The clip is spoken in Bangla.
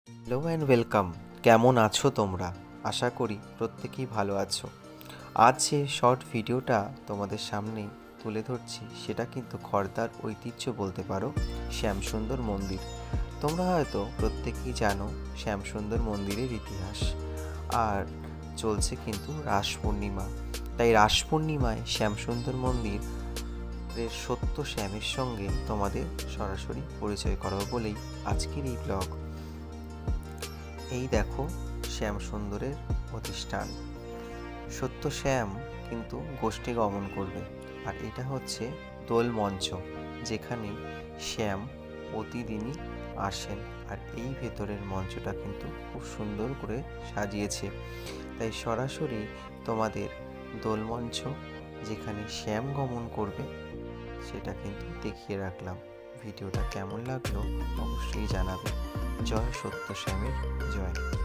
Hello and welcome. কেমন আছো তোমরা? আশা করি প্রত্যেকেই ভালো আছো। আজ যে শর্ট ভিডিওটা তোমাদের সামনে তুলে ধরছি সেটা কিন্তু খড়দার ঐতিহ্য বলতে পারো, শ্যামসুন্দর মন্দির। তোমরা হয়তো প্রত্যেকেই জানো শ্যামসুন্দর মন্দিরের ইতিহাস। আর চলছে কিন্তু রাস পূর্ণিমা, তাই রাস পূর্ণিমায় শ্যামসুন্দর মন্দিরের সত্য শ্যামের সঙ্গে তোমাদের সরাসরি পরিচয় করাবো বলেই আজকের এই ব্লগ। এই দেখো শ্যামসুন্দরের প্রতিষ্ঠান। সত্য শ্যাম কিন্তু গোষ্ঠী গমন করবে, আর এটা হচ্ছে দোল মঞ্চ, যেখানে শ্যাম প্রতিদিনই আসেন। আর এই ভেতরের মঞ্চটা কিন্তু খুব সুন্দর করে সাজিয়েছে, তাই সরাসরি তোমাদের দোল মঞ্চ যেখানে শ্যাম গমন করবে সেটা কিন্তু দেখিয়ে রাখলাম। ভিডিওটা কেমন লাগলো অবশ্যই জানাবে। জয় সত্য শ্যামের জয়।